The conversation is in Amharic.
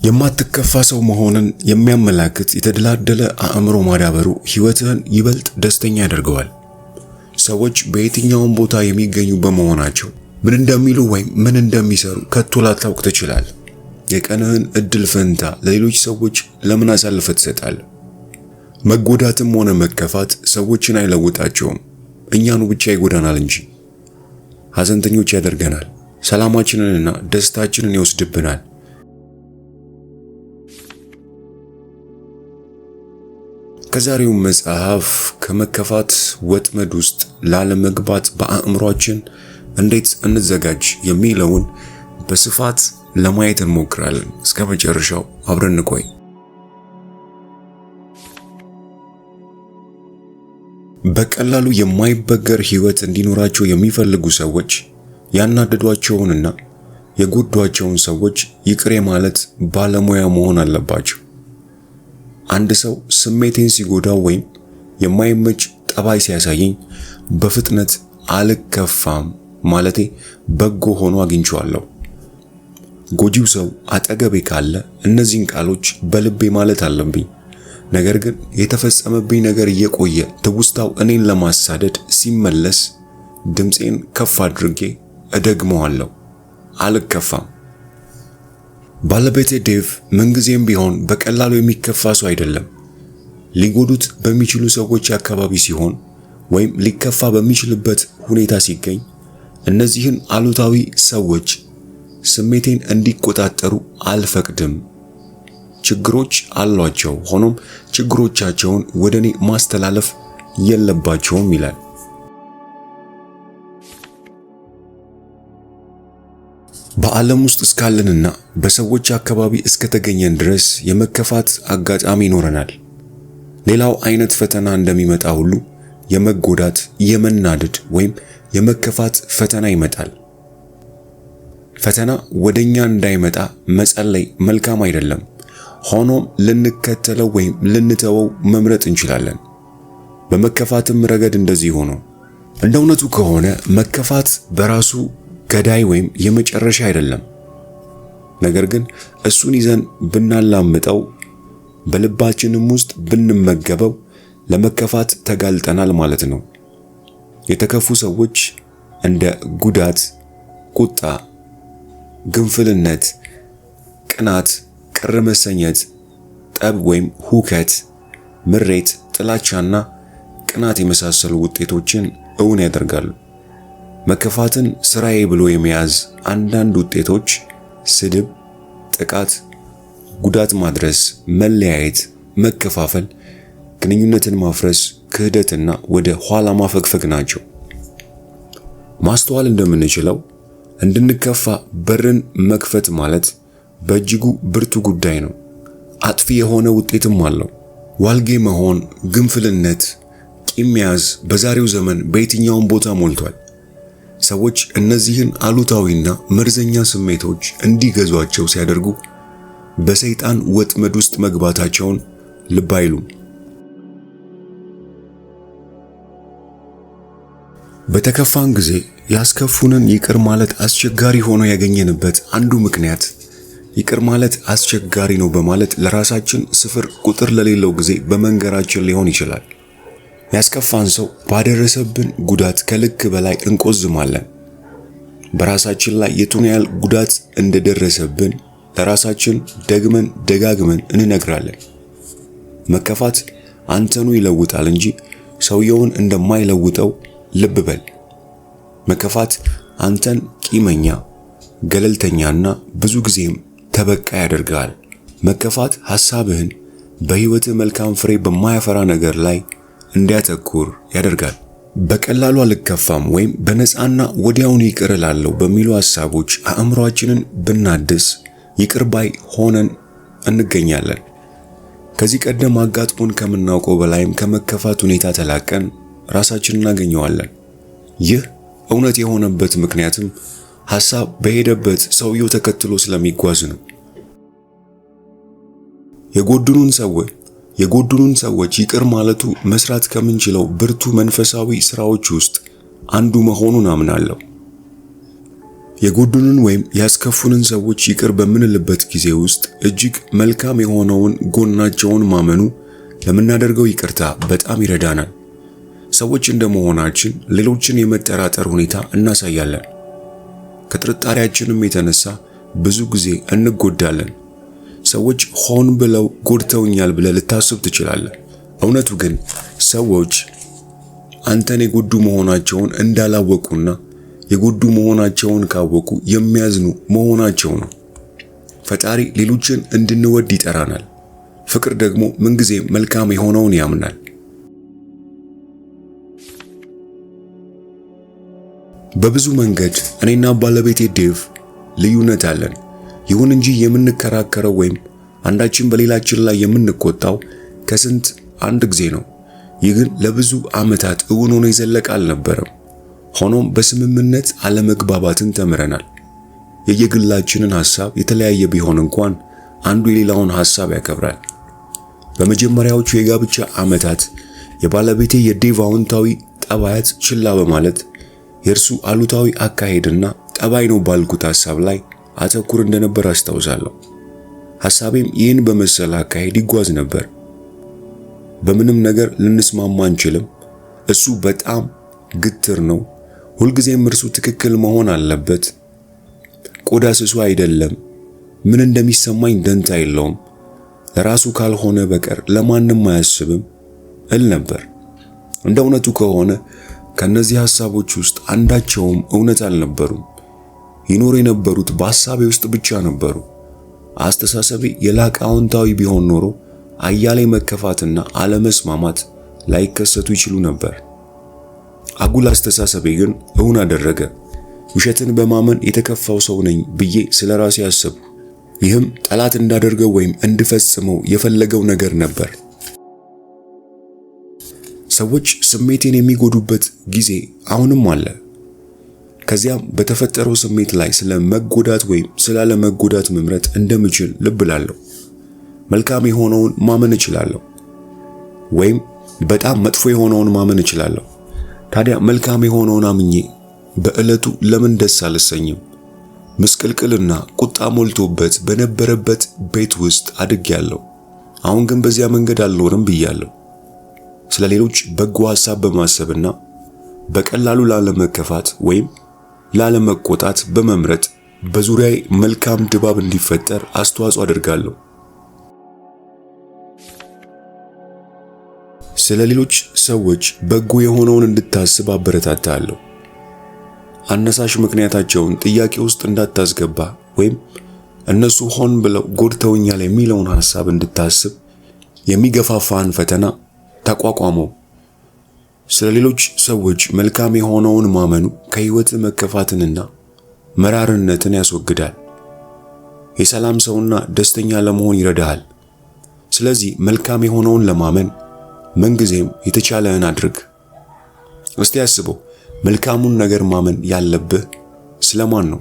የማትከፋ ሰው መሆንን የሚያመላክት የተደላደለ አእምሮ ማዳበሩ ሕይወትህን ይበልጥ ደስተኛ ያደርገዋል። ሰዎች በየትኛውም ቦታ የሚገኙ በመሆናቸው ምን እንደሚሉ ወይም ምን እንደሚሰሩ ከቶ ላታውቅ ትችላለህ። የቀንህን እድል ፈንታ ለሌሎች ሰዎች ለምን አሳልፈህ ትሰጣለህ? መጎዳትም ሆነ መከፋት ሰዎችን አይለውጣቸውም፣ እኛኑ ብቻ ይጎዳናል እንጂ። ሐዘንተኞች ያደርገናል፣ ሰላማችንንና ደስታችንን ይወስድብናል። ከዛሬው መጽሐፍ ከመከፋት ወጥመድ ውስጥ ላለመግባት በአእምሯችን እንዴት እንዘጋጅ የሚለውን በስፋት ለማየት እንሞክራለን። እስከ መጨረሻው አብረን እንቆይ። በቀላሉ የማይበገር ሕይወት እንዲኖራቸው የሚፈልጉ ሰዎች ያናደዷቸውንና የጎዷቸውን ሰዎች ይቅር ማለት ባለሙያ መሆን አለባቸው። አንድ ሰው ስሜቴን ሲጎዳው ወይም የማይመች ጠባይ ሲያሳየኝ በፍጥነት አልከፋም ማለቴ በጎ ሆኖ አግኝቼዋለሁ። ጎጂው ሰው አጠገቤ ካለ እነዚህን ቃሎች በልቤ ማለት አለብኝ። ነገር ግን የተፈጸመብኝ ነገር እየቆየ ትውስታው እኔን ለማሳደድ ሲመለስ ድምፄን ከፍ አድርጌ እደግመዋለሁ፣ አልከፋም። ባለቤቴ ዴቭ ምንጊዜም ቢሆን በቀላሉ የሚከፋ ሰው አይደለም። ሊጎዱት በሚችሉ ሰዎች አካባቢ ሲሆን ወይም ሊከፋ በሚችልበት ሁኔታ ሲገኝ እነዚህን አሉታዊ ሰዎች ስሜቴን እንዲቆጣጠሩ አልፈቅድም። ችግሮች አሏቸው፣ ሆኖም ችግሮቻቸውን ወደ እኔ ማስተላለፍ የለባቸውም ይላል። በዓለም ውስጥ እስካለንና በሰዎች አካባቢ እስከተገኘን ድረስ የመከፋት አጋጣሚ ይኖረናል። ሌላው አይነት ፈተና እንደሚመጣ ሁሉ የመጎዳት፣ የመናደድ ወይም የመከፋት ፈተና ይመጣል። ፈተና ወደኛ እንዳይመጣ መጸለይ መልካም አይደለም። ሆኖም ልንከተለው ወይም ልንተወው መምረጥ እንችላለን። በመከፋትም ረገድ እንደዚህ ሆኖ እንደ እውነቱ ከሆነ መከፋት በራሱ ገዳይ ወይም የመጨረሻ አይደለም። ነገር ግን እሱን ይዘን ብናላምጠው በልባችንም ውስጥ ብንመገበው ለመከፋት ተጋልጠናል ማለት ነው። የተከፉ ሰዎች እንደ ጉዳት፣ ቁጣ፣ ግንፍልነት፣ ቅናት፣ ቅር መሰኘት፣ ጠብ ወይም ሁከት፣ ምሬት፣ ጥላቻና ቅናት የመሳሰሉ ውጤቶችን እውን ያደርጋሉ። መከፋትን ስራዬ ብሎ የመያዝ አንዳንድ ውጤቶች ስድብ፣ ጥቃት፣ ጉዳት ማድረስ፣ መለያየት፣ መከፋፈል፣ ግንኙነትን ማፍረስ፣ ክህደትና ወደ ኋላ ማፈግፈግ ናቸው። ማስተዋል እንደምንችለው እንድንከፋ በርን መክፈት ማለት በእጅጉ ብርቱ ጉዳይ ነው። አጥፊ የሆነ ውጤትም አለው። ዋልጌ መሆን፣ ግንፍልነት፣ ቂም መያዝ በዛሬው ዘመን በየትኛውም ቦታ ሞልቷል። ሰዎች እነዚህን አሉታዊና መርዘኛ ስሜቶች እንዲገዟቸው ሲያደርጉ በሰይጣን ወጥመድ ውስጥ መግባታቸውን ልብ አይሉም። በተከፋን ጊዜ ያስከፉንን ይቅር ማለት አስቸጋሪ ሆኖ ያገኘንበት አንዱ ምክንያት ይቅር ማለት አስቸጋሪ ነው በማለት ለራሳችን ስፍር ቁጥር ለሌለው ጊዜ በመንገራችን ሊሆን ይችላል። ያስከፋን ሰው ባደረሰብን ጉዳት ከልክ በላይ እንቆዝማለን። በራሳችን ላይ የቱን ያህል ጉዳት እንደደረሰብን ለራሳችን ደግመን ደጋግመን እንነግራለን። መከፋት አንተኑ ይለውጣል እንጂ ሰውየውን እንደማይለውጠው ልብ በል። መከፋት አንተን ቂመኛ፣ ገለልተኛና ብዙ ጊዜም ተበቃይ ያደርጋል። መከፋት ሐሳብህን በሕይወትህ መልካም ፍሬ በማያፈራ ነገር ላይ እንዲያተኩር ያደርጋል። በቀላሉ አልከፋም ወይም በነፃና ወዲያውኑ ይቅር እላለሁ በሚሉ ሐሳቦች አእምሮአችንን ብናድስ ይቅር ባይ ሆነን እንገኛለን። ከዚህ ቀደም አጋጥሞን ከምናውቀው በላይም ከመከፋት ሁኔታ ተላቀን ራሳችንን እናገኘዋለን። ይህ እውነት የሆነበት ምክንያትም ሐሳብ በሄደበት ሰውየው ተከትሎ ስለሚጓዝ ነው። የጎዱኑን ሰዎች ይቅር ማለቱ መስራት ከምንችለው ብርቱ መንፈሳዊ ስራዎች ውስጥ አንዱ መሆኑን አምናለሁ። የጎዱንን ወይም ያስከፉንን ሰዎች ይቅር በምንልበት ጊዜ ውስጥ እጅግ መልካም የሆነውን ጎናቸውን ማመኑ ለምናደርገው ይቅርታ በጣም ይረዳናል። ሰዎች እንደመሆናችን ሌሎችን የመጠራጠር ሁኔታ እናሳያለን። ከጥርጣሬያችንም የተነሳ ብዙ ጊዜ እንጎዳለን። ሰዎች ሆን ብለው ጎድተውኛል ብለህ ልታስብ ትችላለህ። እውነቱ ግን ሰዎች አንተን የጎዱ መሆናቸውን እንዳላወቁና የጎዱ መሆናቸውን ካወቁ የሚያዝኑ መሆናቸው ነው። ፈጣሪ ሌሎችን እንድንወድ ይጠራናል። ፍቅር ደግሞ ምንጊዜ መልካም የሆነውን ያምናል። በብዙ መንገድ እኔና ባለቤቴ ዴቭ ልዩነት አለን። ይሁን እንጂ የምንከራከረው ወይም አንዳችን በሌላችን ላይ የምንቆጣው ከስንት አንድ ጊዜ ነው። ይህ ግን ለብዙ ዓመታት እውን ሆኖ የዘለቀ አልነበረም። ሆኖም በስምምነት አለመግባባትን ተምረናል። የየግላችንን ሐሳብ የተለያየ ቢሆን እንኳን አንዱ የሌላውን ሐሳብ ያከብራል። በመጀመሪያዎቹ የጋብቻ ዓመታት የባለቤቴ የዴቭ አዎንታዊ ጠባያት ችላ በማለት የእርሱ አሉታዊ አካሄድና ጠባይ ነው ባልኩት ሐሳብ ላይ አተኩር እንደነበር አስታውሳለሁ። ሐሳቤም ይህን በመሰለ አካሄድ ይጓዝ ነበር። በምንም ነገር ልንስማማ አንችልም። እሱ በጣም ግትር ነው። ሁልጊዜም እርሱ ትክክል መሆን አለበት። ቆዳ ስሱ አይደለም። ምን እንደሚሰማኝ ደንታ የለውም። ለራሱ ካልሆነ በቀር ለማንም አያስብም እል ነበር። እንደ እውነቱ ከሆነ ከነዚህ ሐሳቦች ውስጥ አንዳቸውም እውነት አልነበሩም። ይኖር የነበሩት በሐሳቤ ውስጥ ብቻ ነበሩ። አስተሳሰቤ የላቀ አዎንታዊ ቢሆን ኖሮ አያሌ መከፋትና አለመስማማት ላይከሰቱ ይችሉ ነበር። አጉል አስተሳሰቤ ግን እውን አደረገ። ውሸትን በማመን የተከፋው ሰው ነኝ ብዬ ስለራሴ አሰብኩ። ይህም ጠላት እንዳደርገው ወይም እንድፈጽመው የፈለገው ነገር ነበር። ሰዎች ስሜቴን የሚጎዱበት ጊዜ አሁንም አለ። ከዚያም በተፈጠረው ስሜት ላይ ስለ መጎዳት ወይም ስላለ መጎዳት መምረጥ እንደምችል ልብ እላለሁ። መልካም የሆነውን ማመን እችላለሁ፣ ወይም በጣም መጥፎ የሆነውን ማመን እችላለሁ። ታዲያ መልካም የሆነውን አምኜ በዕለቱ ለምን ደስ አልሰኝም? ምስቅልቅልና ቁጣ ሞልቶበት በነበረበት ቤት ውስጥ አድጌያለሁ። አሁን ግን በዚያ መንገድ አልኖርም ብያለሁ። ስለ ሌሎች በጎ ሐሳብ በማሰብና በቀላሉ ላለመከፋት ወይም ላለመቆጣት በመምረጥ በዙሪያዬ መልካም ድባብ እንዲፈጠር አስተዋጽኦ አደርጋለሁ። ስለ ሌሎች ሰዎች በጎ የሆነውን እንድታስብ አበረታታለሁ። አነሳሽ ምክንያታቸውን ጥያቄ ውስጥ እንዳታስገባ ወይም እነሱ ሆን ብለው ጎድተውኛል የሚለውን ሐሳብ እንድታስብ የሚገፋፋን ፈተና ተቋቋመው። ስለ ሌሎች ሰዎች መልካም የሆነውን ማመኑ ከህይወት መከፋትንና መራርነትን ያስወግዳል። የሰላም ሰውና ደስተኛ ለመሆን ይረዳሃል። ስለዚህ መልካም የሆነውን ለማመን ምንጊዜም የተቻለህን አድርግ። እስቲ አስበው፣ መልካሙን ነገር ማመን ያለብህ ስለማን ነው?